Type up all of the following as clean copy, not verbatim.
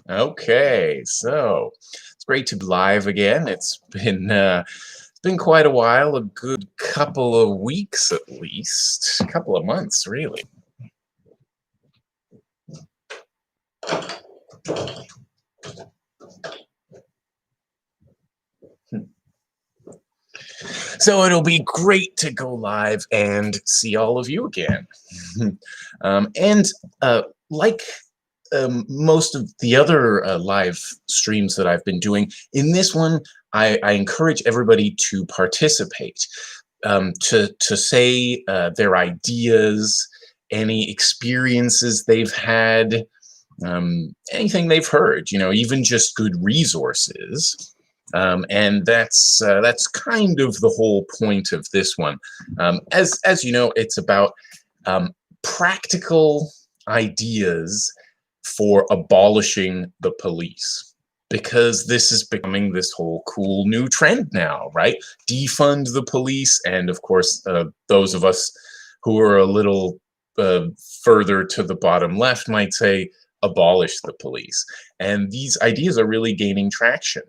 Okay, so it's great to be live again. It's been quite a while, a good couple of weeks at least, a couple of months really. So it'll be great to go live and see all of you again. And like most of the other live streams that I've been doing, in this one, I encourage everybody to participate, to say their ideas, any experiences they've had, anything they've heard, even just good resources. And that's kind of the whole point of this one. As you know, it's about practical ideas for abolishing the police, because this is becoming this whole cool new trend now, right? Defund the police, and of course, those of us who are a little further to the bottom left might say abolish the police. And these ideas are really gaining traction.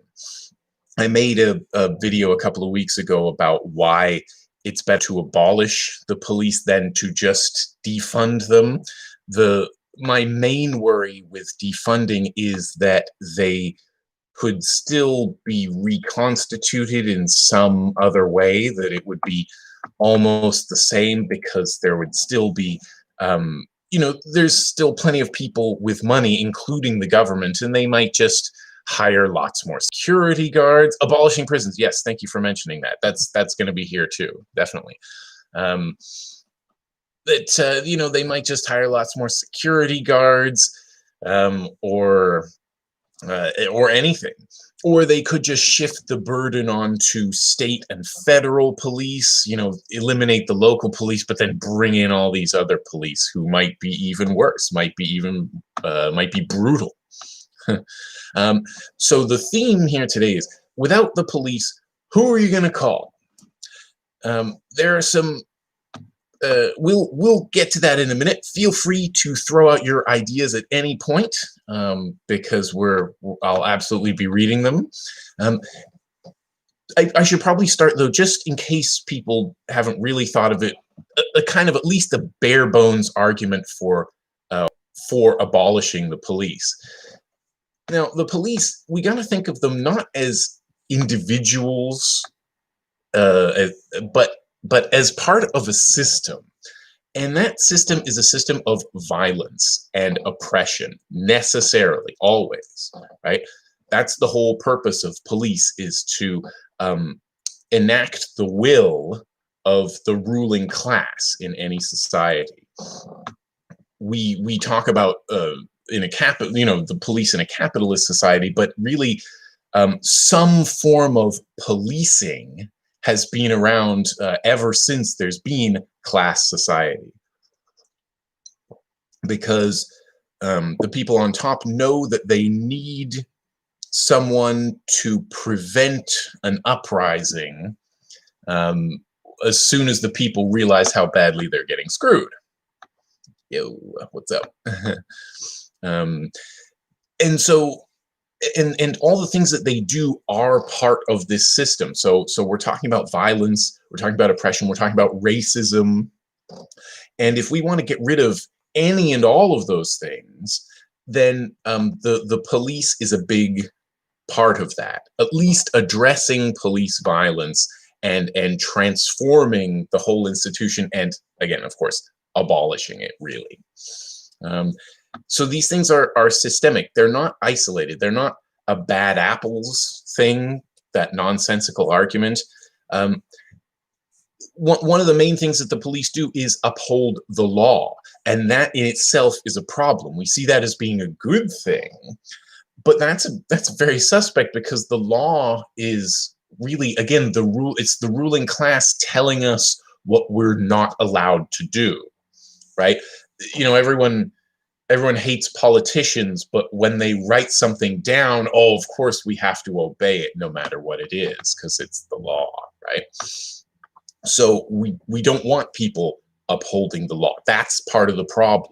I made a video a couple of weeks ago about why it's better to abolish the police than to just defund them. My main worry with defunding is that they could still be reconstituted in some other way, that it would be almost the same, because there would still be, there's still plenty of people with money, including the government, and they might just hire lots more security guards. Abolishing prisons, yes, thank you for mentioning that. That's going to be here too, definitely. They might just hire lots more security guards, or anything. Or they could just shift the burden onto state and federal police, eliminate the local police, but then bring in all these other police who might be even worse, might be brutal. So the theme here today is, without the police, who are you going to call? There are some. We'll get to that in a minute. Feel free to throw out your ideas at any point, because I'll absolutely be reading them. I should probably start, though, just in case people haven't really thought of it, a kind of at least a bare bones argument for abolishing the police. Now, the police, we got to think of them not as individuals, but as part of a system. And that system is a system of violence and oppression, necessarily, always, right? That's the whole purpose of police, is to enact the will of the ruling class in any society. We talk about the police in a capitalist society, but really some form of policing has been around ever since there's been class society, because the people on top know that they need someone to prevent an uprising as soon as the people realize how badly they're getting screwed. Yo, what's up? And so, and all the things that they do are part of this system. So we're talking about violence, we're talking about oppression, we're talking about racism. And if we want to get rid of any and all of those things, then the police is a big part of that. At least addressing police violence and transforming the whole institution, and again, of course, abolishing it, really. So these things are systemic. They're not isolated. They're not a bad apples thing, that nonsensical argument. One of the main things that the police do is uphold the law, and that in itself is a problem. We see that as being a good thing, but that's very suspect, because the law is really, again, the rule. It's the ruling class telling us what we're not allowed to do, right? Everyone hates politicians, but when they write something down, oh, of course we have to obey it no matter what it is, because it's the law, right? So we don't want people upholding the law. That's part of the problem.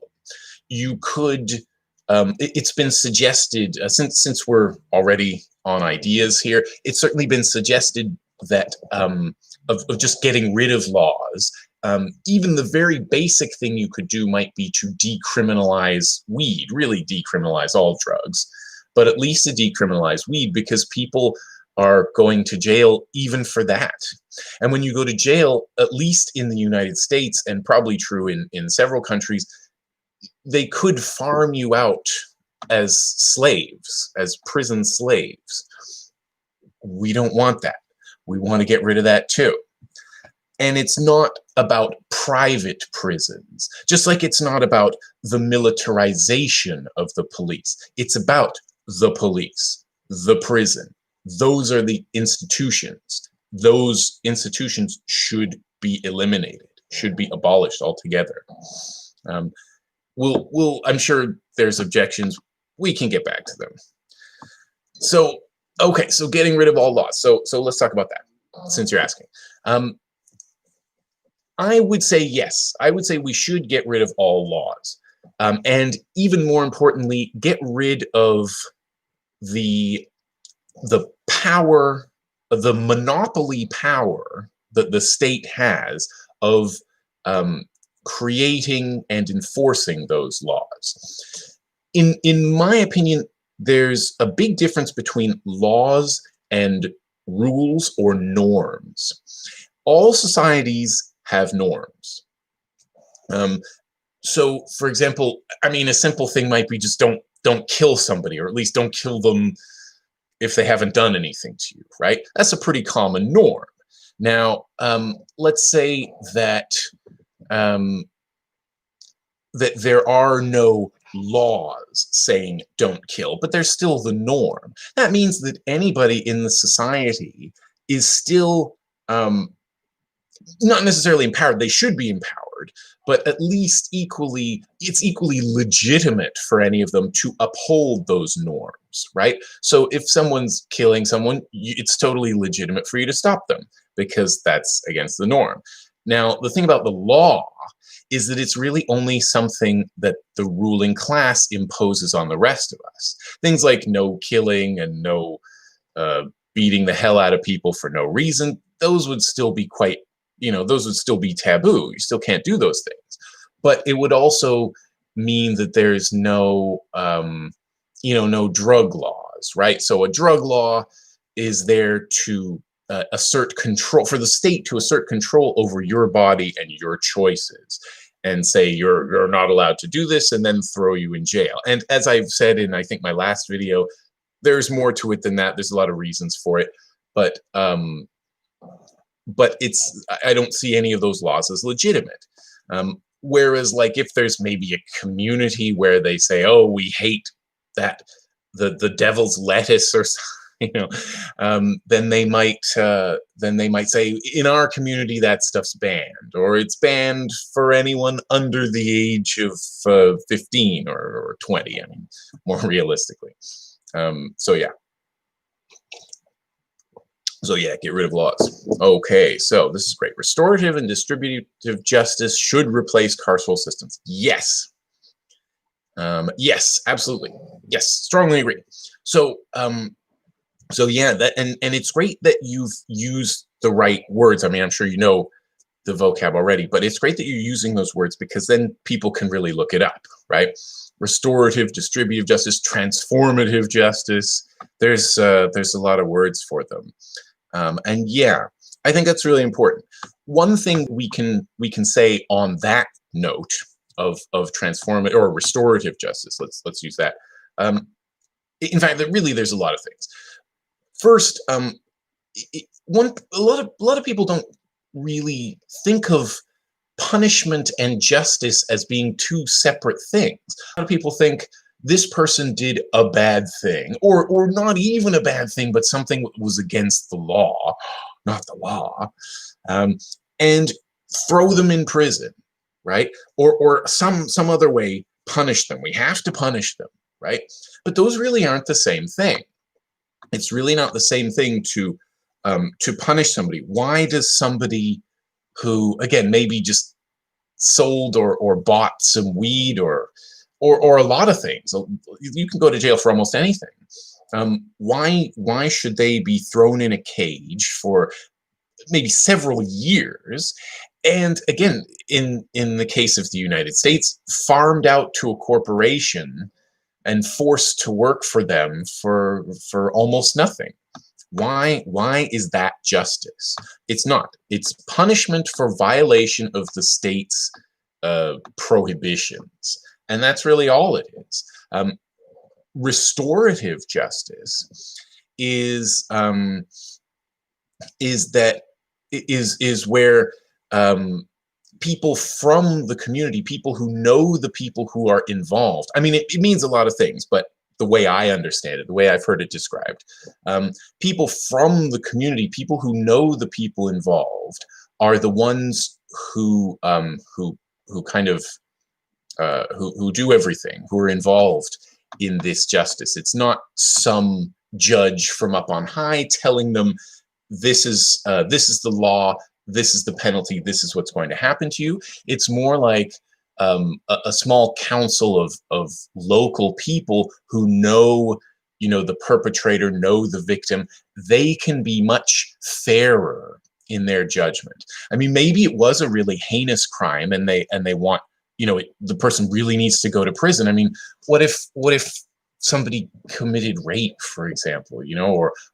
You could it's been suggested, since we're already on ideas here, it's certainly been suggested that of just getting rid of laws. Even the very basic thing you could do might be to decriminalize weed, really decriminalize all drugs, but at least to decriminalize weed, because people are going to jail even for that. And when you go to jail, at least in the United States, and probably true in several countries, they could farm you out as slaves, as prison slaves. We don't want that. We want to get rid of that too. And it's not about private prisons, just like it's not about the militarization of the police. It's about the police, the prison. Those are the institutions. Those institutions should be eliminated, should be abolished altogether. I'm sure there's objections. We can get back to them. So, okay, so getting rid of all laws. So let's talk about that, since you're asking. I would say yes. I would say we should get rid of all laws. And even more importantly, get rid of the power, the monopoly power that the state has of creating and enforcing those laws. In my opinion, there's a big difference between laws and rules or norms. All societies have norms. So, for example, I mean, a simple thing might be just don't kill somebody, or at least don't kill them if they haven't done anything to you, right? That's a pretty common norm. Now, let's say that that there are no laws saying don't kill, but there's still the norm. That means that anybody in the society is still not necessarily empowered. They should be empowered, but at least it's equally legitimate for any of them to uphold those norms, right? So if someone's killing someone, it's totally legitimate for you to stop them, because that's against the norm. Now, the thing about the law is that it's really only something that the ruling class imposes on the rest of us. Things like no killing and no beating the hell out of people for no reason, those would still be those would still be taboo. You still can't do those things. But it would also mean that there's no, no drug laws, right? So a drug law is there to assert control, for the state to assert control over your body and your choices, and say you're not allowed to do this, and then throw you in jail. And as I've said in, I think, my last video, there's more to it than that. There's a lot of reasons for it, but I don't see any of those laws as legitimate. Whereas, like, if there's maybe a community where they say, oh, we hate that the devil's lettuce or something, then they might say, in our community that stuff's banned, or it's banned for anyone under the age of 15 or 20. I mean, more realistically. So yeah, get rid of laws. Okay, so this is great. Restorative and distributive justice should replace carceral systems. Yes. Yes, absolutely. Yes, strongly agree. So yeah, and it's great that you've used the right words. I mean, I'm sure you know the vocab already, but it's great that you're using those words, because then people can really look it up, right? Restorative, distributive justice, transformative justice. There's a lot of words for them. And yeah, I think that's really important. One thing we can say on that note of transformative or restorative justice, let's use that. In fact, there's a lot of things. First, a lot of people don't really think of punishment and justice as being two separate things. A lot of people think this person did a bad thing, or not even a bad thing, but something that was against the law, not the law, and throw them in prison, right? Or some other way punish them. We have to punish them, right? But those really aren't the same thing. It's really not the same thing to punish somebody. Why does somebody who, again, maybe just sold or bought some weed, or or a lot of things. You can go to jail for almost anything. Why should they be thrown in a cage for maybe several years? And again, in the case of the United States, farmed out to a corporation and forced to work for them for almost nothing. Why is that justice? It's not. It's punishment for violation of the state's prohibitions, and that's really all it is. Restorative justice is where people from the community, people who know the people who are involved. I mean, it means a lot of things, but the way I understand it, the way I've heard it described, people from the community, people who know the people involved, are the ones who kind of who do everything, who are involved in this justice. It's not some judge from up on high telling them this is the law, this is the penalty, this is what's going to happen to you. It's more like a small council of local people who know, the perpetrator, know the victim. They can be much fairer in their judgment. I mean, maybe it was a really heinous crime, and they want, the person really needs to go to prison. I mean, what if somebody committed rape, for example,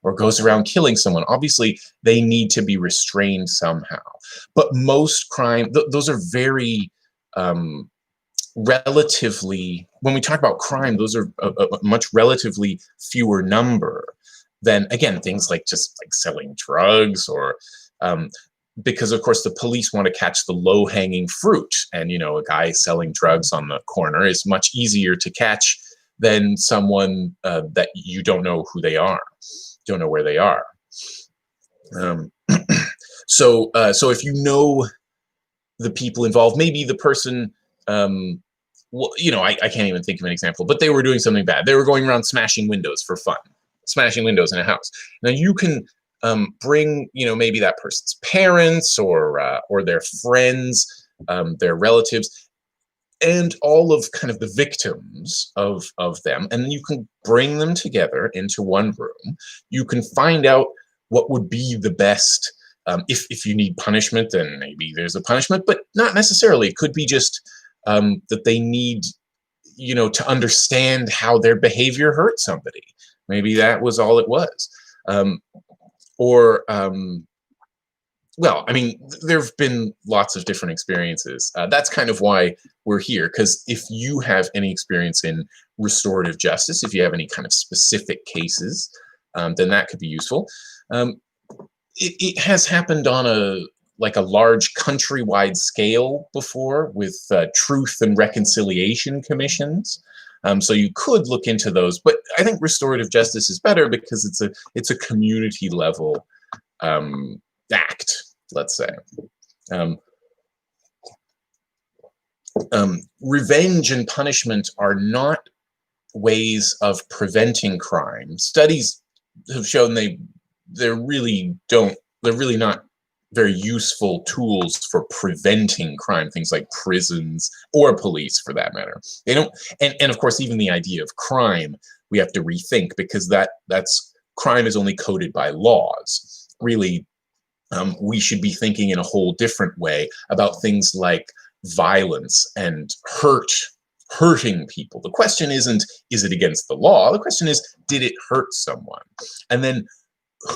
or goes around killing someone? Obviously, they need to be restrained somehow. But most crime, those are very relatively, when we talk about crime, those are a much relatively fewer number than, again, things like just like selling drugs, or because of course the police want to catch the low-hanging fruit, and a guy selling drugs on the corner is much easier to catch than someone that you don't know who they are, don't know where they are. So if you know the people involved, maybe the person, I can't even think of an example, but they were doing something bad. They were going around smashing windows for fun, smashing windows in a house. Now you can bring, maybe that person's parents or their friends, their relatives, and all of kind of the victims of them, and you can bring them together into one room. You can find out what would be the best. If you need punishment, then maybe there's a punishment, but not necessarily. It could be just that they need, to understand how their behavior hurt somebody. Maybe that was all it was. Well, I mean, there have been lots of different experiences. That's kind of why we're here, because if you have any experience in restorative justice, if you have any kind of specific cases, then that could be useful. It has happened on a large countrywide scale before, with truth and reconciliation commissions. So you could look into those, but I think restorative justice is better because it's a community level act, let's say. Revenge and punishment are not ways of preventing crime. Studies have shown they're really not very useful tools for preventing crime, things like prisons or police for that matter. They don't, and of course, even the idea of crime, we have to rethink, because that's crime is only coded by laws. Really, we should be thinking in a whole different way about things like violence and hurting people. The question isn't, is it against the law? The question is, did it hurt someone? And then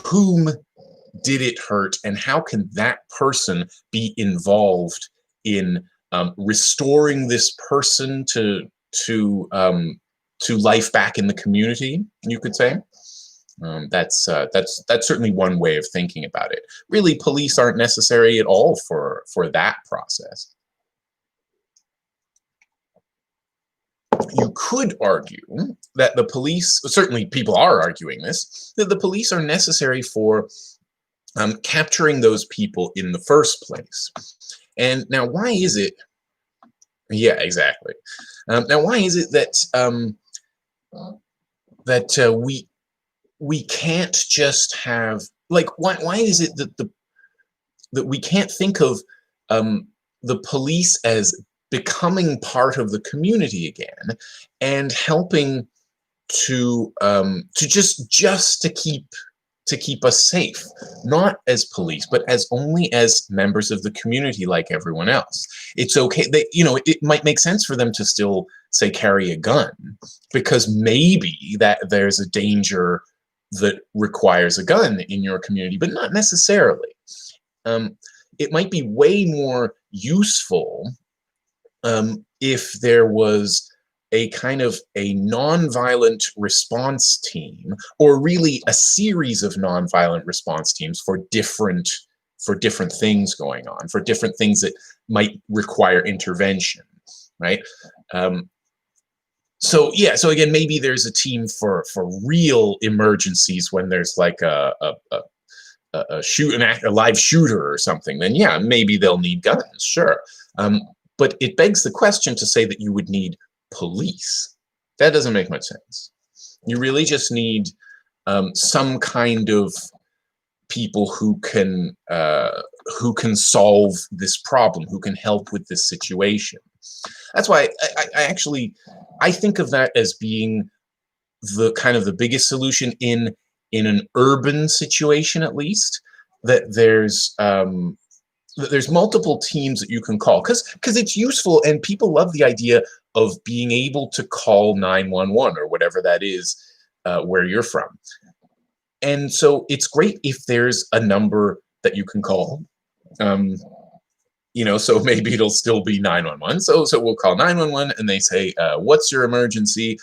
whom did it hurt, and how can that person be involved in restoring this person to life back in the community, you could say? That's certainly one way of thinking about it. Really, police aren't necessary at all for that process. You could argue that the police, certainly people are arguing this, that the police are necessary for capturing those people in the first place. And now, why is it? Yeah, exactly. Now, why is it that we can't just have, like, why is it that we can't think of the police as becoming part of the community again and helping to just to keep us safe, not as police, but as only as members of the community like everyone else. It's okay. It might make sense for them to still say carry a gun because maybe that there's a danger that requires a gun in your community, but not necessarily. It might be way more useful if there was a kind of a nonviolent response team, or really a series of nonviolent response teams for different things going on, for different things that might require intervention, right? So again, maybe there's a team for real emergencies when there's like a live shooter or something. Then yeah, maybe they'll need guns, sure. But it begs the question to say that you would need police. That doesn't make much sense. You really just need some kind of people who can solve this problem, who can help with this situation. That's why I think of that as being the kind of the biggest solution in an urban situation, at least, that there's multiple teams that you can call because it's useful, and people love the idea of being able to call 911 or whatever that is where you're from. And so it's great if there's a number that you can call. So maybe it'll still be 911. So we'll call 911 and they say, what's your emergency?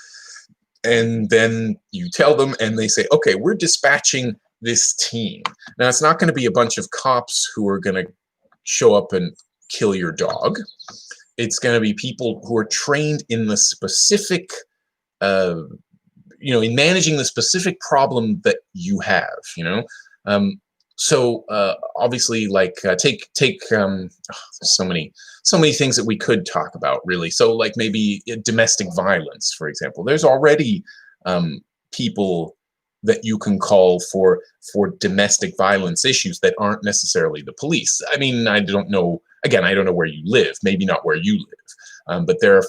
And then you tell them and they say, okay, we're dispatching this team. Now, it's not going to be a bunch of cops who are going to show up and kill your dog. It's going to be people who are trained in the specific, in managing the specific problem that you have, So obviously, like take there's so many things that we could talk about, really. So like maybe domestic violence, for example. There's already people that you can call for domestic violence issues that aren't necessarily the police. I mean, I don't know. Again, I don't know where you live. Maybe not where you live, but there are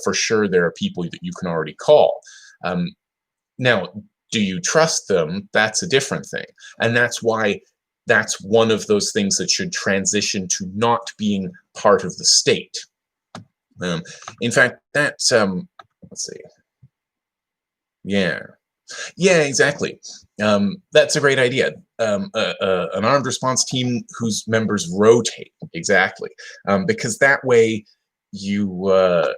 people that you can already call. Now, do you trust them? That's a different thing, and that's why. That's one of those things that should transition to not being part of the state. In fact, that's let's see. Yeah, exactly. That's a great idea. An armed response team whose members rotate, exactly, because that way they're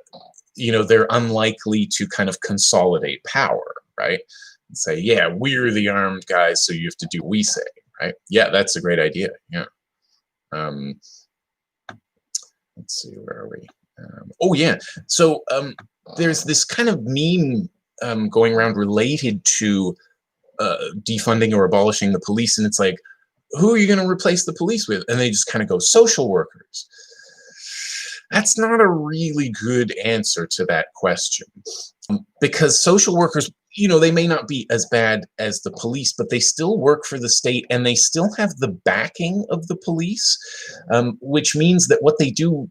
unlikely to kind of consolidate power, right? And say, yeah, we're the armed guys, so you have to do what we say. Right? Yeah, that's a great idea. Yeah. Let's see, where are we? Oh yeah. So there's this kind of meme going around related to defunding or abolishing the police, and it's like, who are you going to replace the police with? And they just kind of go social workers. That's not a really good answer to that question, because social workers, they may not be as bad as the police, but they still work for the state and they still have the backing of the police, which means that what they do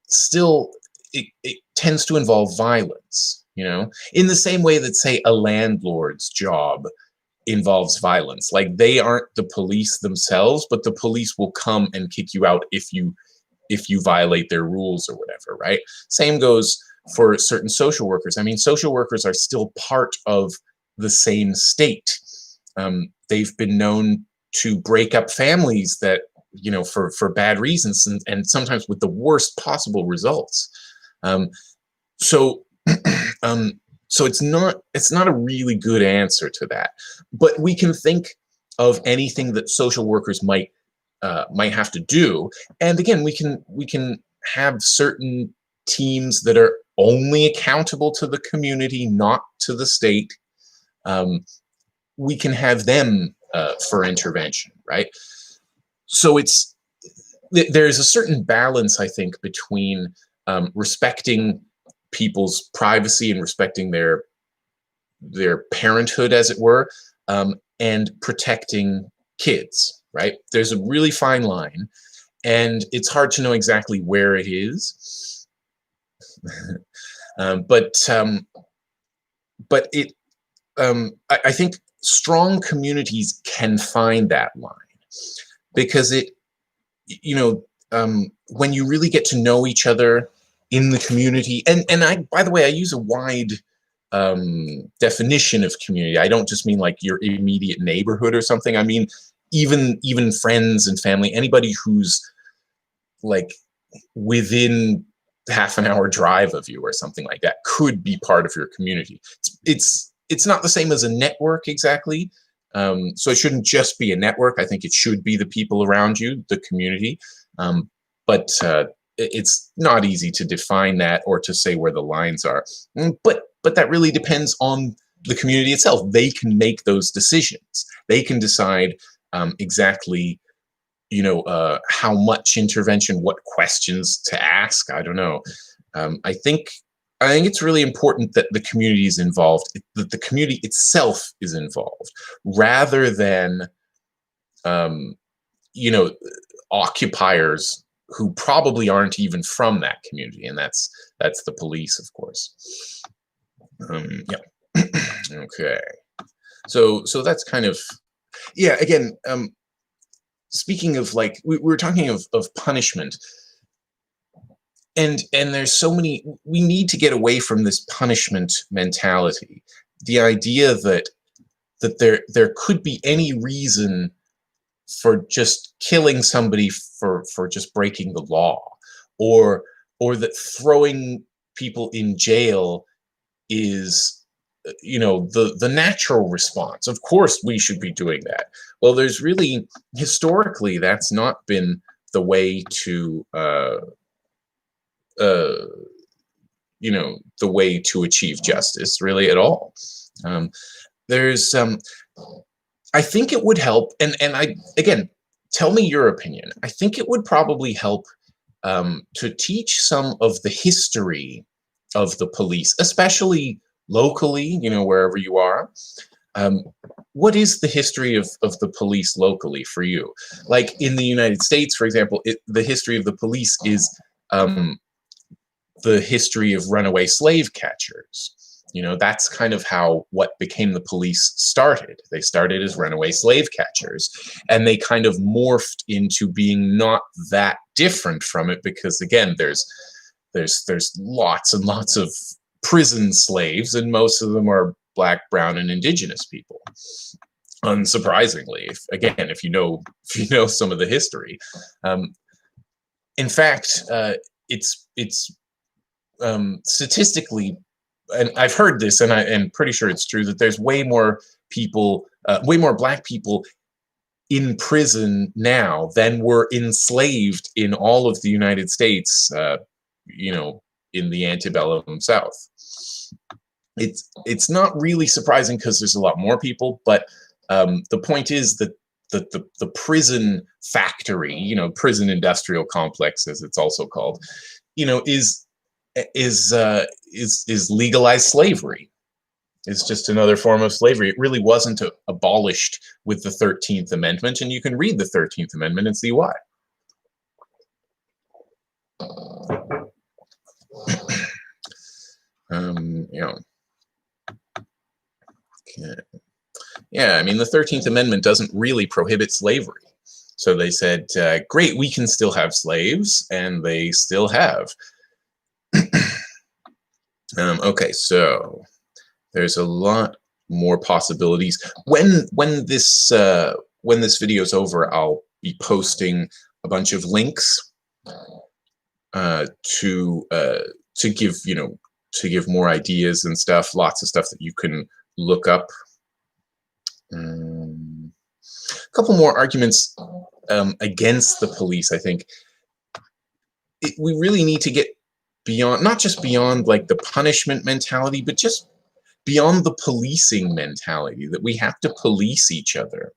still, it tends to involve violence, in the same way that, say, a landlord's job involves violence. Like, they aren't the police themselves, but the police will come and kick you out if you violate their rules or whatever, right? Same goes for certain social workers. I mean, social workers are still part of the same state. They've been known to break up families that, for bad reasons, and sometimes with the worst possible results. So it's not a really good answer to that. But we can think of anything that social workers might have to do, and again, we can have certain teams that are only accountable to the community, not to the state. We can have them for intervention, right? So there's a certain balance, I think, between respecting people's privacy and respecting their parenthood, as it were, and protecting kids, right? There's a really fine line, and it's hard to know exactly where it is. But it, I think strong communities can find that line, because it, you know, when you really get to know each other in the community, and I, by the way, I use a wide definition of community. I don't just mean like your immediate neighborhood or something. I mean even friends and family, anybody who's like within half an hour drive of you or something like that could be part of your community. It's not the same as a network exactly. So it shouldn't just be a network. I think it should be the people around you, the community. But it's not easy to define that or to say where the lines are. But that really depends on the community itself. They can make those decisions. They can decide exactly, how much intervention, what questions to ask. I don't know. I think it's really important that the community is involved, that the community itself is involved, rather than, occupiers who probably aren't even from that community, and that's the police, of course. Yeah. Okay. So that's kind of, yeah. Again, speaking of, like, we were talking of punishment. And there's so many, we need to get away from this punishment mentality. The idea that there could be any reason for just killing somebody for just breaking the law, or that throwing people in jail is, the natural response. Of course we should be doing that. Well, there's really, historically, that's not been the way to the way to achieve justice, really, at all. There's, I think it would help, and again, tell me your opinion. I think it would probably help to teach some of the history of the police, especially locally, wherever you are. What is the history of the police locally for you? Like in the United States, for example, the history of the police is the history of runaway slave catchers. That's kind of how what became the police started. They started as runaway slave catchers, and they kind of morphed into being not that different from it, because again, there's lots and lots of prison slaves, and most of them are Black, brown, and indigenous people. Unsurprisingly, if you know some of the history. In fact, it's statistically, and I've heard this, and I'm pretty sure it's true, that there's way more Black people in prison now than were enslaved in all of the United States, in the antebellum South. It's not really surprising, because there's a lot more people, but the point is that the prison factory, prison industrial complex, as it's also called, is legalized slavery. It's just another form of slavery. It really wasn't abolished with the 13th Amendment, and you can read the 13th Amendment and see why. Okay. Yeah, I mean, the 13th Amendment doesn't really prohibit slavery. So they said, great, we can still have slaves, and they still have. Okay, so there's a lot more possibilities. When this video is over, I'll be posting a bunch of links to give more ideas and stuff. Lots of stuff that you can look up. A couple more arguments against the police. I think we really need to get beyond, not just beyond like the punishment mentality, but just beyond the policing mentality, that we have to police each other.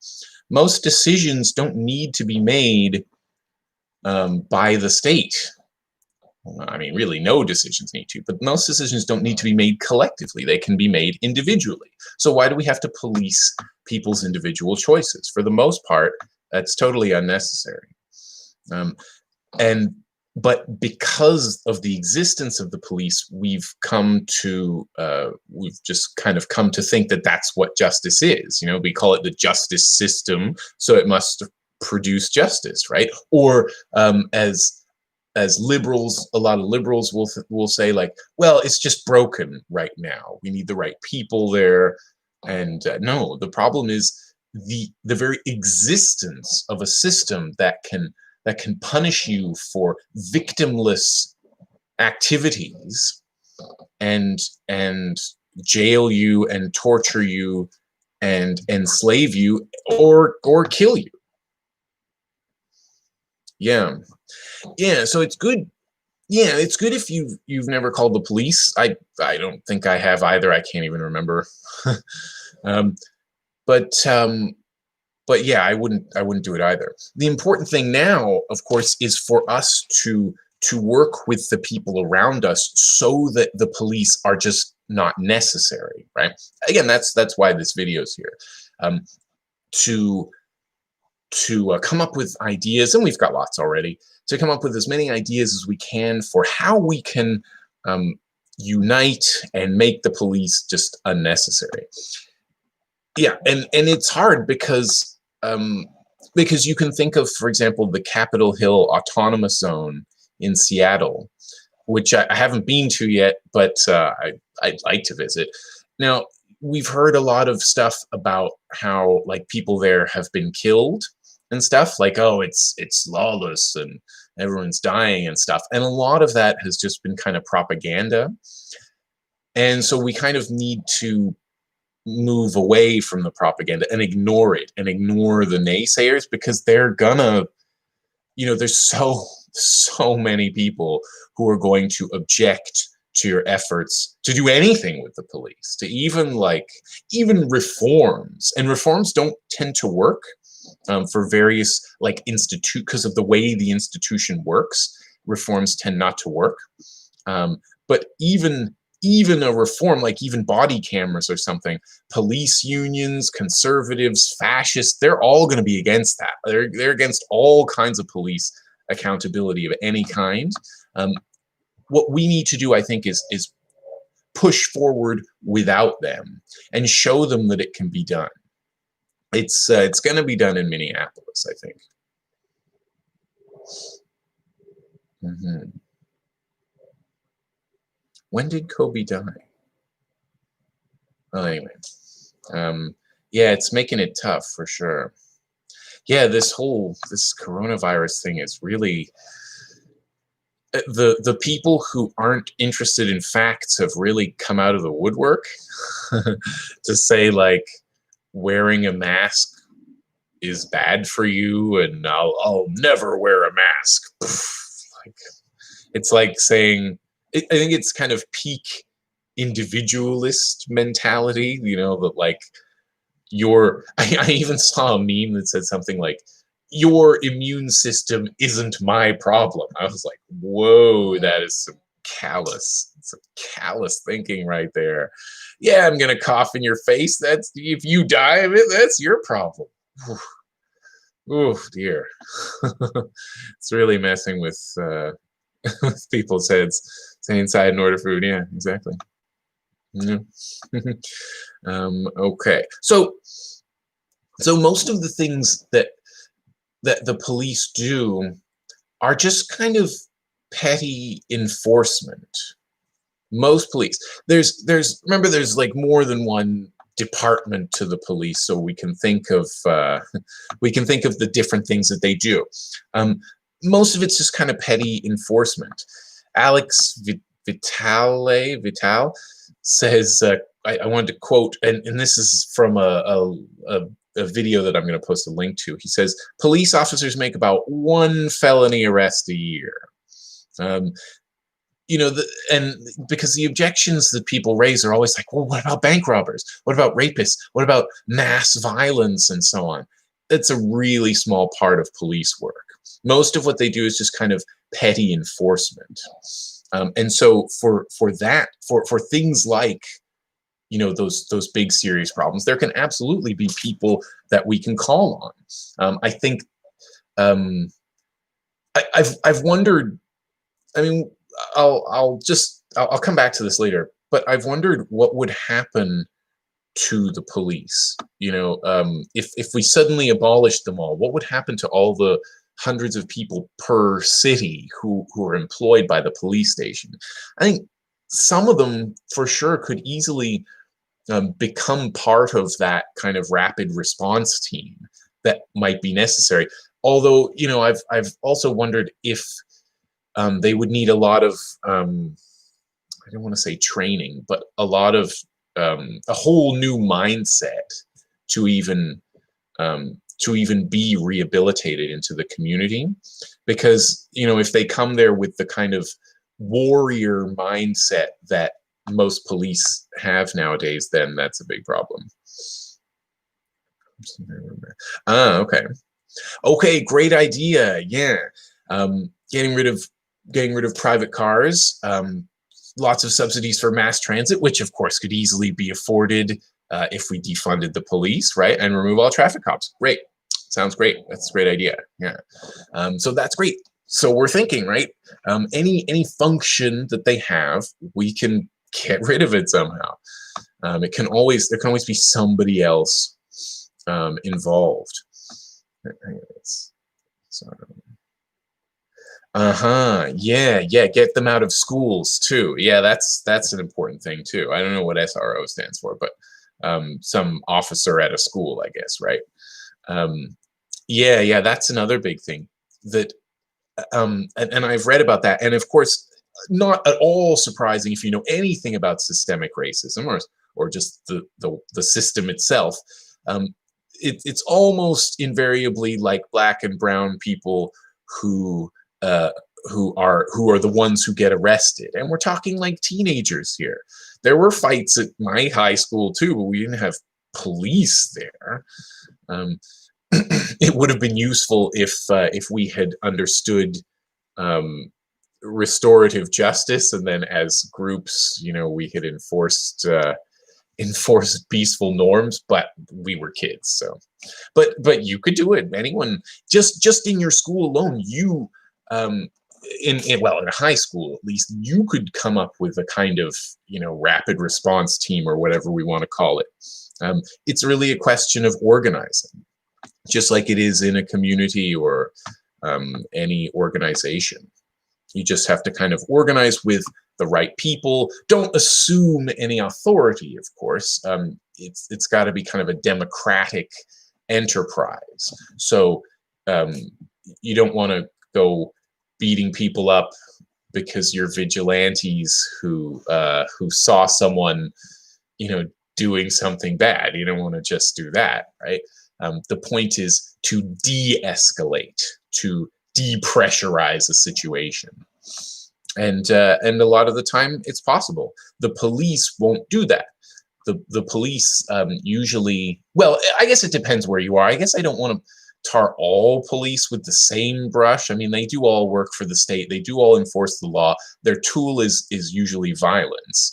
Most decisions don't need to be made by the state. I mean, really, no decisions need to, but most decisions don't need to be made collectively. They can be made individually. So why do we have to police people's individual choices? For the most part, that's totally unnecessary. And but because of the existence of the police, we've just kind of come to think that that's what justice is. You know, we call it the justice system, so it must produce justice, right? Or as liberals, a lot of liberals will say, like, well, it's just broken right now. We need the right people there, and no, the problem is the very existence of a system that can punish you for victimless activities and jail you and torture you and enslave you or kill you. Yeah. So it's good. Yeah, it's good if you've never called the police. I don't think I have either. I can't even remember. um, but yeah, I wouldn't do it either. The important thing now, of course, is for us to work with the people around us so that the police are just not necessary, right? Again, that's why this video is here. To come up with ideas, and we've got lots already, to come up with as many ideas as we can for how we can unite and make the police just unnecessary. Yeah, and it's hard because you can think of, for example, the Capitol Hill Autonomous Zone in Seattle, which I haven't been to yet, but I'd like to visit. Now, we've heard a lot of stuff about how, like, people there have been killed and stuff, like, oh, it's lawless and everyone's dying and stuff. And a lot of that has just been kind of propaganda. And so we kind of need to move away from the propaganda and ignore it and ignore the naysayers, because they're gonna, there's so many people who are going to object to your efforts to do anything with the police, to even reforms. And reforms don't tend to work for various, like, because of the way the institution works. Reforms tend not to work. But even a reform, like even body cameras or something, police unions, conservatives, fascists, they're all going to be against that. They're against all kinds of police accountability of any kind. What we need to do, I think, is push forward without them and show them that it can be done. It's going to be done in Minneapolis, I think. Mm-hmm. When did Kobe die? Well, anyway, yeah, it's making it tough for sure. Yeah, this coronavirus thing is really, the people who aren't interested in facts have really come out of the woodwork to say, like, wearing a mask is bad for you, and I'll never wear a mask. Like, it's like saying, I think it's kind of peak individualist mentality, that, like, I even saw a meme that said something like, your immune system isn't my problem. I was like, whoa, that is some callous thinking right there. Yeah, I'm gonna cough in your face. That's, if you die of it, that's your problem. Oh dear. It's really messing with with people's heads, saying side in order food. Yeah, exactly. Yeah. Okay, so most of the things that the police do are just kind of petty enforcement. Most police, there's like more than one department to the police, so we can think of the different things that they do. Most of it's just kind of petty enforcement. Alex Vital says, I wanted to quote, and this is from a video that I'm going to post a link to. He says, police officers make about 1 felony arrest a year. And because the objections that people raise are always like, well, what about bank robbers? What about rapists? What about mass violence and so on? That's a really small part of police work. Most of what they do is just kind of petty enforcement. And so for things like, those big serious problems, there can absolutely be people that we can call on. I think I've wondered I mean, I'll come back to this later, but I've wondered what would happen to the police. If we suddenly abolished them all, what would happen to all the hundreds of people per city who are employed by the police station? I think some of them for sure could easily become part of that kind of rapid response team that might be necessary. Although, I've also wondered if they would need a lot of I don't want to say training, but a lot of a whole new mindset to even be rehabilitated into the community. Because if they come there with the kind of warrior mindset that most police have nowadays, then that's a big problem. Okay. Okay, great idea. Yeah. Getting rid of private cars, lots of subsidies for mass transit, which of course could easily be afforded if we defunded the police, right? And remove all traffic cops. Great. Sounds great. That's a great idea. Yeah. So that's great. So we're thinking, right? Any function that they have, we can get rid of it somehow. There can always be somebody else involved. Yeah. Get them out of schools too. Yeah, that's an important thing too. I don't know what SRO stands for, but some officer at a school, I guess, right? Yeah, that's another big thing that and I've read about that, and of course, not at all surprising if you know anything about systemic racism or just the system itself. It's almost invariably like black and brown people who uh, who are the ones who get arrested, and we're talking like teenagers here. There were fights at my high school too, but we didn't have police there. It would have been useful if we had understood um, restorative justice, and then as groups, we had enforced peaceful norms. But we were kids, so. But you could do it. Anyone, just in your school alone, you in a high school at least, you could come up with a kind of rapid response team or whatever we want to call it. It's really a question of organizing, just like it is in a community or any organization. You just have to kind of organize with the right people. Don't assume any authority, of course. It's got to be kind of a democratic enterprise. So you don't want to go beating people up because you're vigilantes who saw someone, doing something bad. You don't want to just do that, right? The point is to de-escalate, to depressurize a situation. And a lot of the time it's possible. The police won't do that. The police usually, well, I guess it depends where you are. I guess I don't want to tar all police with the same brush. I mean, they do all work for the state. They do all enforce the law. Their tool is usually violence.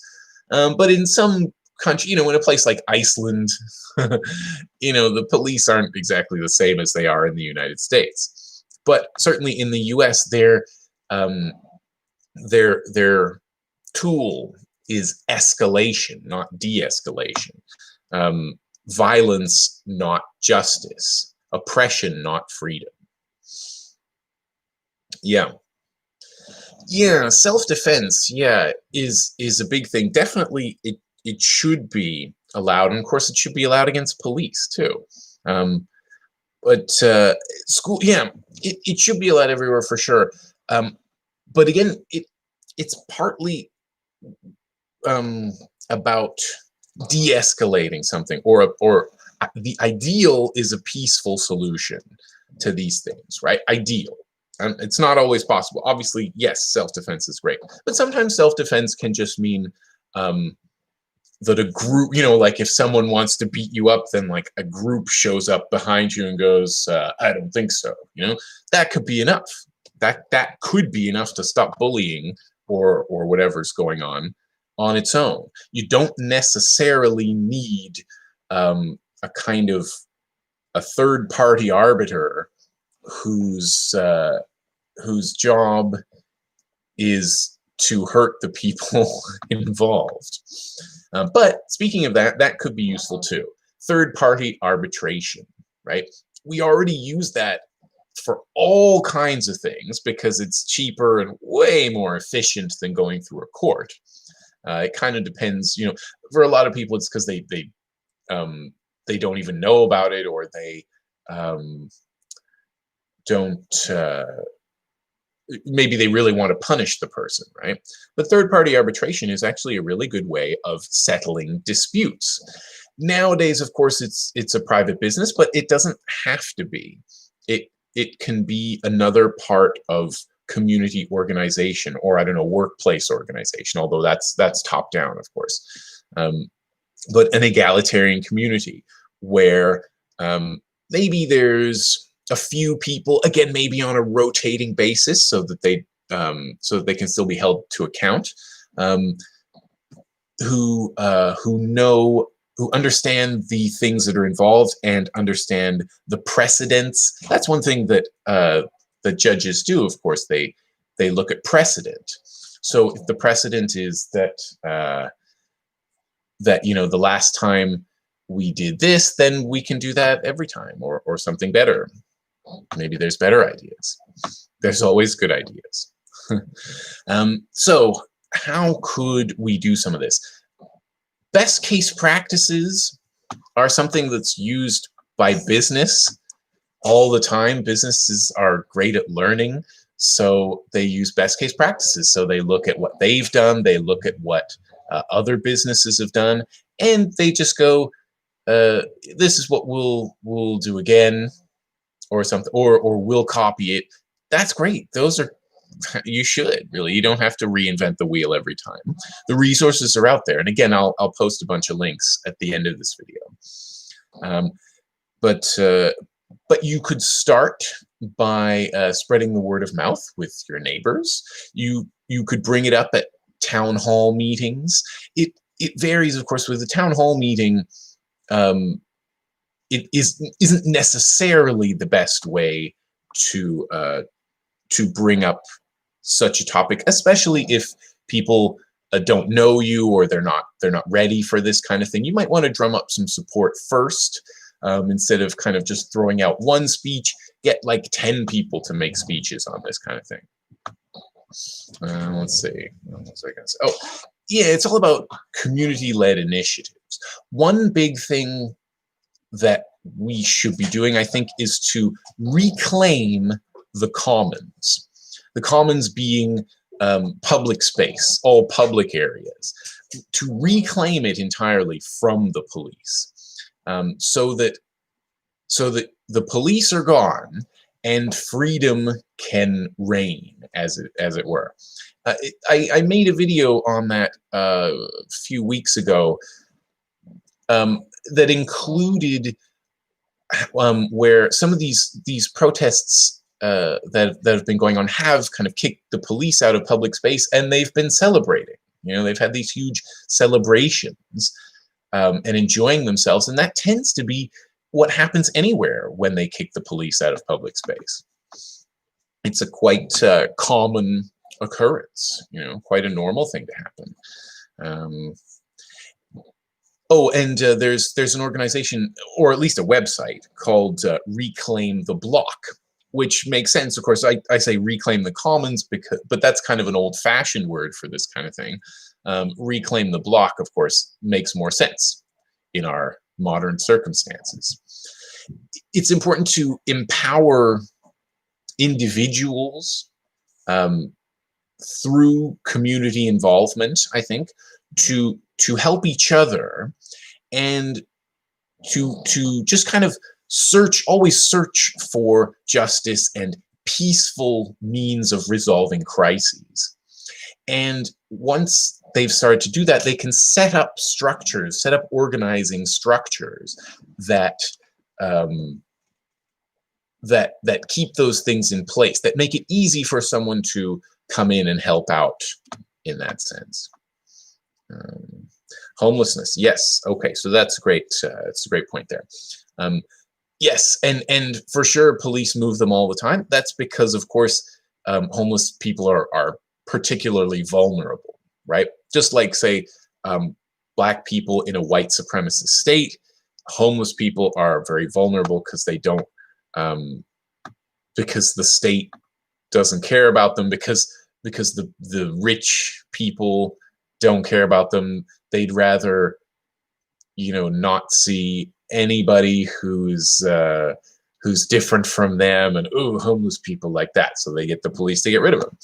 But in some country, in a place like Iceland, the police aren't exactly the same as they are in the United States. But certainly in the U.S., their tool is escalation, not de-escalation. Violence, not justice. Oppression, not freedom. Yeah. Self-defense, is a big thing. Definitely, it should be allowed, and of course, it should be allowed against police too. But school, it should be allowed everywhere for sure. But again, it's partly about de-escalating something, or the ideal is a peaceful solution to these things, right? Ideal. It's not always possible. Obviously, yes, self-defense is great, but sometimes self-defense can just mean that a group, like if someone wants to beat you up, then like a group shows up behind you and goes, I don't think so. That could be enough. That could be enough to stop bullying or whatever's going on its own. You don't necessarily need a kind of a third-party arbiter whose job is to hurt the people involved. But speaking of that, that could be useful too. Third-party arbitration, right? We already use that for all kinds of things because it's cheaper and way more efficient than going through a court. It kind of depends, for a lot of people, it's because they don't even know about it, or they don't. Maybe they really want to punish the person, right? But third-party arbitration is actually a really good way of settling disputes. Nowadays, of course, it's a private business, but it doesn't have to be. It can be another part of community organization, or I don't know, workplace organization, although that's top down, of course. But an egalitarian community where maybe there's a few people, again, maybe on a rotating basis, so that they can still be held to account, who understand the things that are involved and understand the precedents. That's one thing that the judges do. Of course, they look at precedent. So if the precedent is that the last time we did this, then we can do that every time, or something better. Maybe there's better ideas. There's always good ideas. So how could we do some of this? Best case practices are something that's used by business all the time. Businesses are great at learning, so they use best case practices. So they look at what they've done, they look at what other businesses have done, and they just go, this is what we'll do again, or something, or we'll copy it. That's great. Those are, you should really, you don't have to reinvent the wheel every time. The resources are out there. And again, I'll post a bunch of links at the end of this video. But you could start by spreading the word of mouth with your neighbors. You could bring it up at town hall meetings. It varies, of course, with the town hall meeting. It isn't necessarily the best way to bring up such a topic, especially if people don't know you, or they're not ready for this kind of thing. You might want to drum up some support first, instead of kind of just throwing out one speech. Get like 10 people to make speeches on this kind of thing. Let's see. What was I going to say? Oh, yeah, it's all about community-led initiatives. One big thing that we should be doing, I think, is to reclaim the commons. The commons being public space, all public areas, to reclaim it entirely from the police, so that the police are gone and freedom can reign, as it were. I made a video on that a few weeks ago, that included where some of these protests that have been going on have kind of kicked the police out of public space, and they've been celebrating. They've had these huge celebrations and enjoying themselves, and that tends to be what happens anywhere when they kick the police out of public space. It's a quite common occurrence, quite a normal thing to happen. Oh, and there's an organization, or at least a website, called Reclaim the Block, which makes sense. Of course, I say reclaim the commons, but that's kind of an old-fashioned word for this kind of thing. Reclaim the block, of course, makes more sense in our modern circumstances. It's important to empower individuals through community involvement, I think, to help each other, and to just kind of always search for justice and peaceful means of resolving crises. And once they've started to do that, they can set up organizing structures that that keep those things in place, that make it easy for someone to come in and help out in that sense. Homelessness, yes, okay, so that's great. It's a great point there. Yes, and for sure, police move them all the time. That's because, of course, homeless people are particularly vulnerable, right? Just like, say, Black people in a white supremacist state, homeless people are very vulnerable because they don't, because the state doesn't care about them, because the rich people don't care about them. They'd rather, not see anybody who's different from them, and homeless people like that. So they get the police to get rid of them.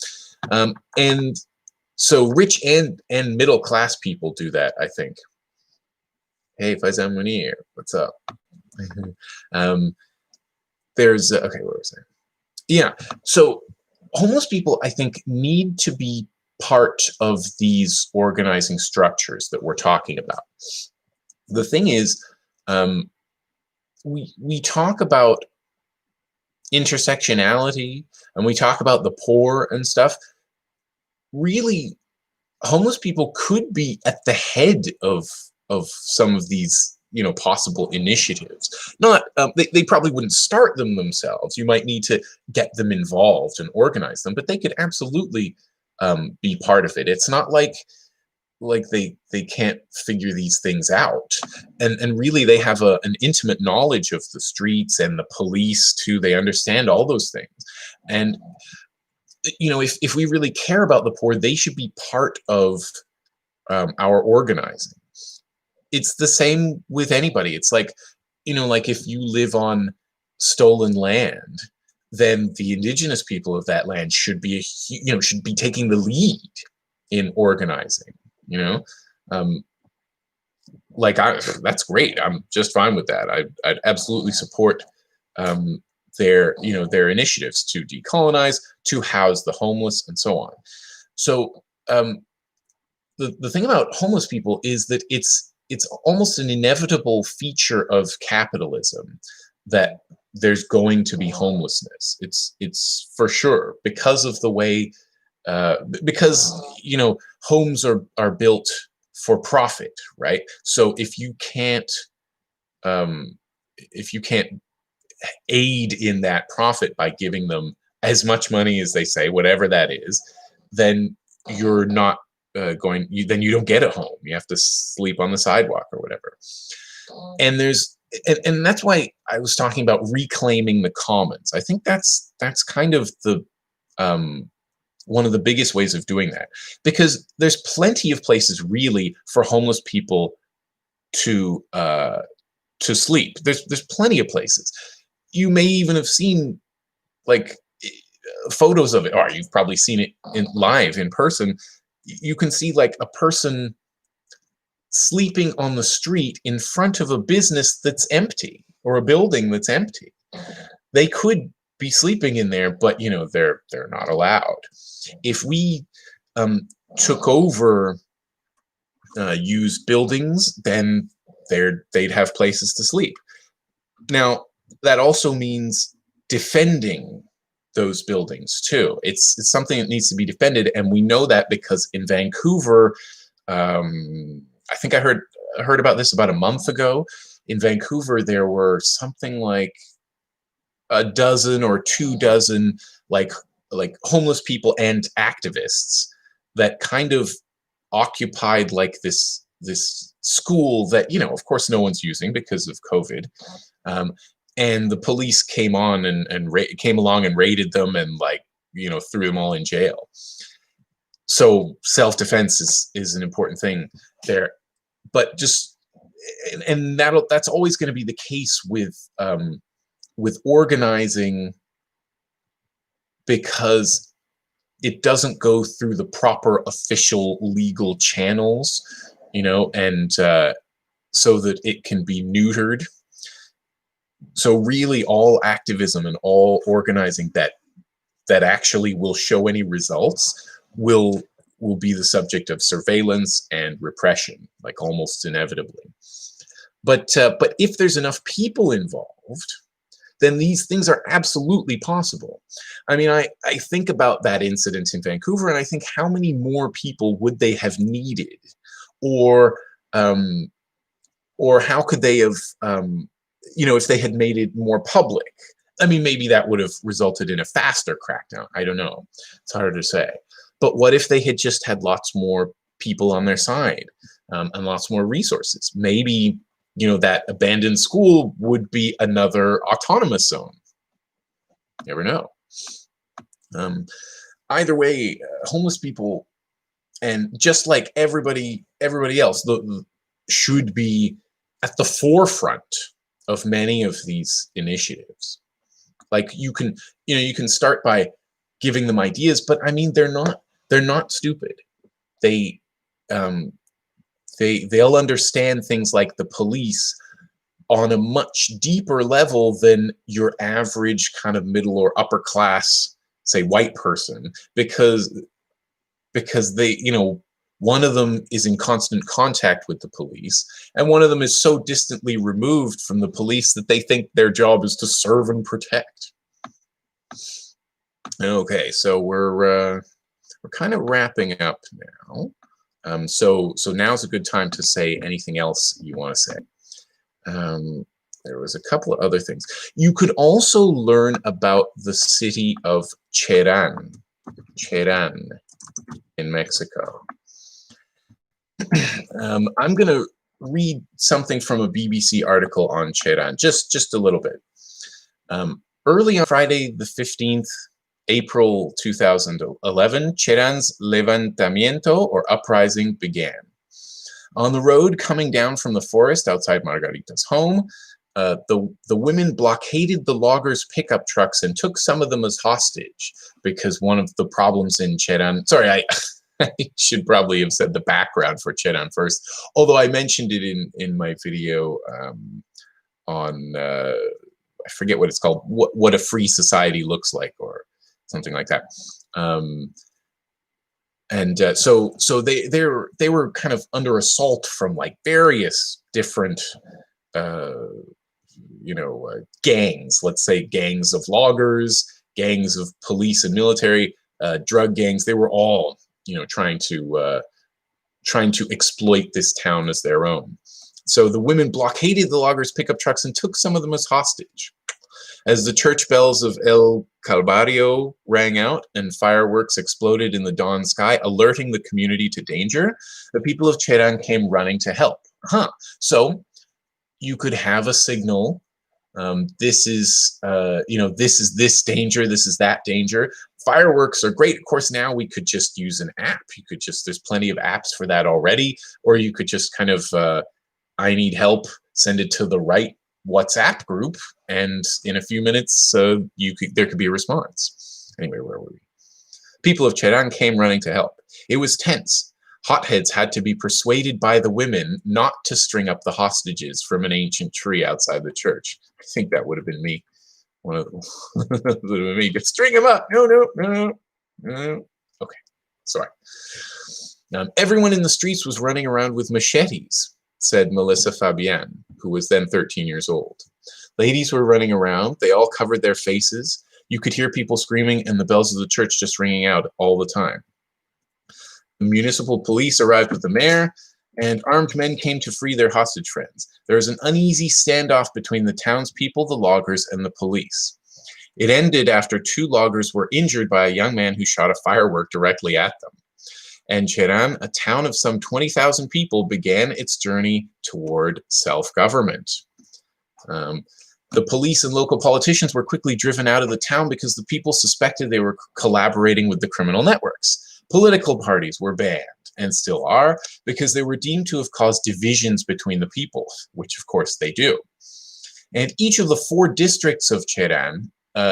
And so rich and middle class people do that, I think. Hey, Faizan Munir, what's up? There's okay, where was I? Yeah, so homeless people, I think, need to be part of these organizing structures that we're talking about. The thing is, we talk about intersectionality and we talk about the poor and stuff. Really, homeless people could be at the head of some of these possible initiatives. Not they probably wouldn't start them themselves. You might need to get them involved and organize them, but they could absolutely be part of it. It's not like they can't figure these things out, and really they have an intimate knowledge of the streets and the police too. They understand all those things, and if we really care about the poor, they should be part of our organizing. It's the same with anybody. It's like, like if you live on stolen land, then the indigenous people of that land should be taking the lead in organizing. That's great. I'm just fine with that. I'd absolutely support their initiatives to decolonize, to house the homeless, and so on. So the thing about homeless people is that it's almost an inevitable feature of capitalism that there's going to be homelessness. It's for sure, because of the way because homes are built for profit, right? So if you can't aid in that profit by giving them as much money as they say, whatever that is, then you're not then you don't get a home. You have to sleep on the sidewalk or whatever. And and that's why I was talking about reclaiming the commons. I think that's kind of the one of the biggest ways of doing that, because there's plenty of places really for homeless people to sleep. There's plenty of places. You may even have seen like photos of it, or you've probably seen it live in person. You can see like a person sleeping on the street in front of a business that's empty, or a building that's empty. They could be sleeping in there, but they're not allowed. If we took over used buildings, then they'd have places to sleep. Now, that also means defending those buildings too. It's something that needs to be defended, and we know that because in Vancouver, I think I heard about this about a month ago. In Vancouver, there were something like a dozen or 24 like homeless people and activists that kind of occupied like this school that of course no one's using because of COVID. And the police came on and came along and raided them and threw them all in jail. So self-defense is an important thing there, but that's always going to be the case with organizing, because it doesn't go through the proper official legal channels, and so that it can be neutered. So really all activism and all organizing that actually will show any results will be the subject of surveillance and repression, like almost inevitably. But if there's enough people involved, then these things are absolutely possible. I mean, I think about that incident in Vancouver, and I think how many more people would they have needed, or how could they have, if they had made it more public. I mean, maybe that would have resulted in a faster crackdown. I don't know. It's hard to say. But what if they had just had lots more people on their side, and lots more resources? Maybe, you know, that abandoned school would be another autonomous zone. You never know. Either way, homeless people, and just like everybody else, should be at the forefront of many of these initiatives. Like, you can start by giving them ideas, but I mean, they're not stupid. They'll understand things like the police on a much deeper level than your average kind of middle or upper class, say, white person, because they, you know, one of them is in constant contact with the police, and one of them is so distantly removed from the police that they think their job is to serve and protect. Okay, so we're kind of wrapping up now. So now's a good time to say anything else you want to say. There was a couple of other things. You could also learn about the city of Cherán in Mexico. I'm going to read something from a BBC article on Cherán, just a little bit. Early on Friday, the 15th, April 2011, Cherán's levantamiento, or uprising, began. On the road coming down from the forest outside Margarita's home, the women blockaded the loggers' pickup trucks and took some of them as hostage, because one of the problems in Cherán, sorry, I should probably have said the background for Cherán first, although I mentioned it in my video on, I forget what it's called, what a free society looks like, or something like that. So they were kind of under assault from like various different gangs. Let's say gangs of loggers, gangs of police and military, drug gangs. They were all, you know, trying to exploit this town as their own. So the women blockaded the loggers' pickup trucks and took some of them as hostage. As the church bells of El Calvario rang out and fireworks exploded in the dawn sky, alerting the community to danger, the people of Cherán came running to help. So you could have a signal. This is this danger, this is that danger. Fireworks are great. Of course, now we could just use an app. There's plenty of apps for that already. Or you could just kind of, I need help, send it to the right WhatsApp group, and in a few minutes, there could be a response. Anyway, where were we? People of Cherán came running to help. It was tense. Hotheads had to be persuaded by the women not to string up the hostages from an ancient tree outside the church. I think that would have been me. One of them would have been me. Just string them up. No. Okay, sorry. Everyone in the streets was running around with machetes, said Melissa Fabian, who was then 13 years old. Ladies were running around. They all covered their faces. You could hear people screaming and the bells of the church just ringing out all the time. The municipal police arrived with the mayor, and armed men came to free their hostage friends. There was an uneasy standoff between the townspeople, the loggers, and the police. It ended after 2 loggers were injured by a young man who shot a firework directly at them. And Cherán, a town of some 20,000 people, began its journey toward self-government. The police and local politicians were quickly driven out of the town because the people suspected they were collaborating with the criminal networks. Political parties were banned, and still are, because they were deemed to have caused divisions between the people, which of course they do. And each of the 4 districts of Cherán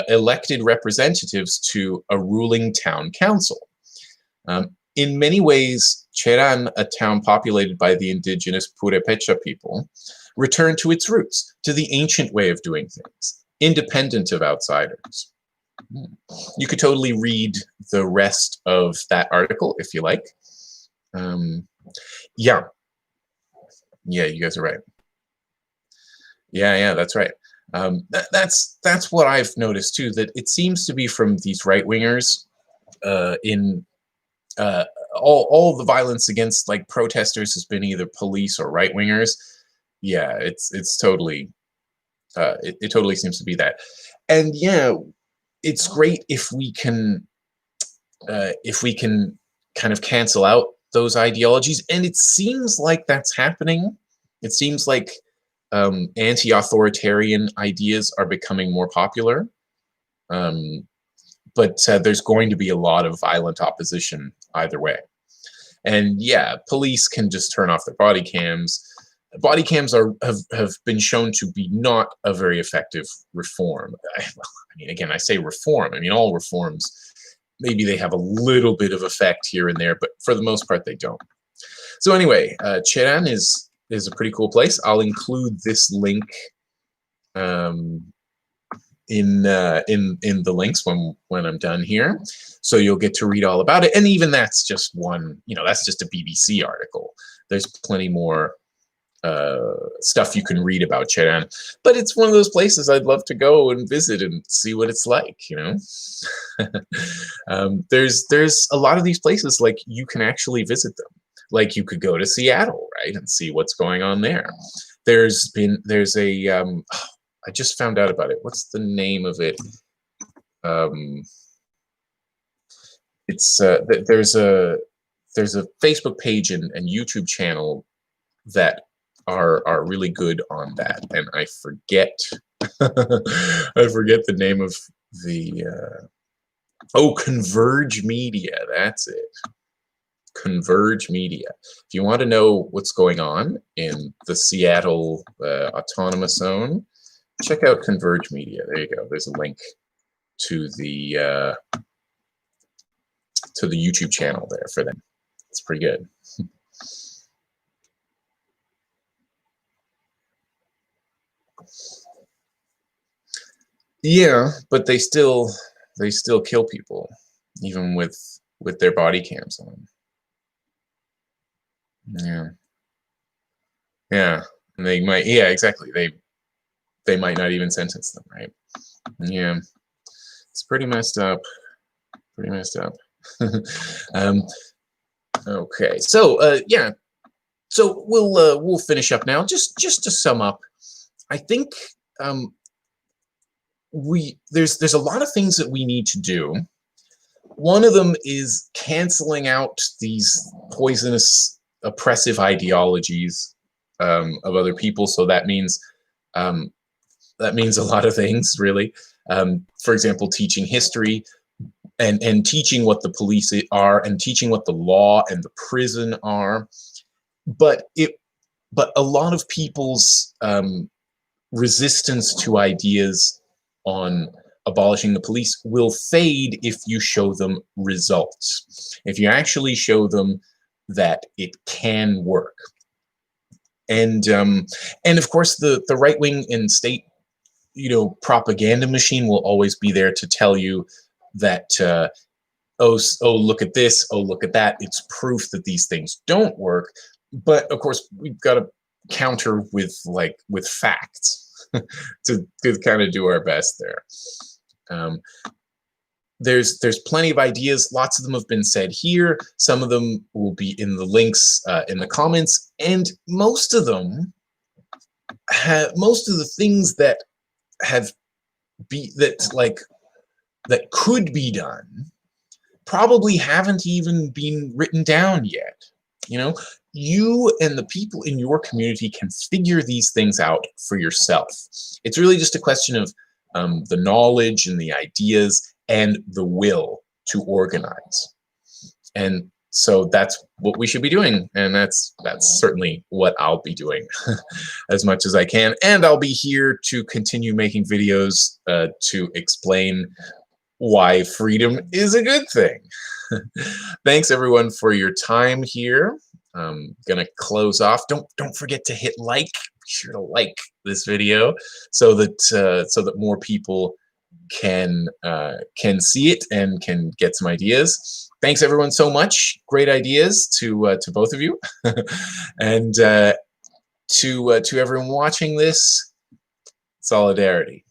elected representatives to a ruling town council. In many ways, Cherán, a town populated by the indigenous Purepecha people, returned to its roots, to the ancient way of doing things, independent of outsiders. You could totally read the rest of that article if you like. Yeah, you guys are right. Yeah, that's right. That's what I've noticed too, that it seems to be from these right-wingers in all the violence against like protesters has been either police or right-wingers. Yeah, it's totally it totally seems to be that. And yeah, it's great if we can kind of cancel out those ideologies, and it seems like that's happening. It seems like anti-authoritarian ideas are becoming more popular, but there's going to be a lot of violent opposition either way. And yeah, police can just turn off their body cams. Body cams have been shown to be not a very effective reform. I mean, again, I say reform. I mean, all reforms, maybe they have a little bit of effect here and there, but for the most part, they don't. So anyway, Cheran is a pretty cool place. I'll include this link in the links when I'm done here, so you'll get to read all about it. And even that's just one, that's just a BBC article. There's plenty more stuff you can read about Cheran, but it's one of those places I'd love to go and visit and see what it's like. There's a lot of these places, like, you can actually visit them. Like, you could go to Seattle, right, and see what's going on there. There's a I just found out about it. What's the name of it? It's there's a Facebook page and YouTube channel that are really good on that, and I forget I forget the name of the Converge Media. That's it. Converge Media. If you want to know what's going on in the Seattle autonomous zone, check out Converge Media. There you go. There's a link to the YouTube channel there for them. It's pretty good. Yeah, but they still kill people, even with their body cams on. Yeah, and they might. Yeah, exactly. They might not even sentence them, right? Yeah, it's pretty messed up. Pretty messed up. Okay, so yeah, so we'll finish up now. Just to sum up, I think there's a lot of things that we need to do. One of them is canceling out these poisonous, oppressive ideologies of other people. So that means a lot of things, really. For example, teaching history and teaching what the police are, and teaching what the law and the prison are. But a lot of people's resistance to ideas on abolishing the police will fade if you show them results. If you actually show them that it can work. And of course, the right wing and state, propaganda machine will always be there to tell you that oh, look at this, oh, look at that. It's proof that these things don't work. But of course, we've got to counter with facts to kind of do our best there. There's plenty of ideas. Lots of them have been said here. Some of them will be in the links in the comments, and most of the things that that could be done probably haven't even been written down yet. You and the people in your community can figure these things out for yourself. It's really just a question of the knowledge and the ideas and the will to organize. And so that's what we should be doing, and that's certainly what I'll be doing as much as I can. And I'll be here to continue making videos to explain why freedom is a good thing. Thanks everyone for your time here. I'm gonna close off. Don't forget to hit like. Be sure to like this video so that more people can see it and can get some ideas. Thanks everyone so much. Great ideas to both of you, and to everyone watching this, solidarity.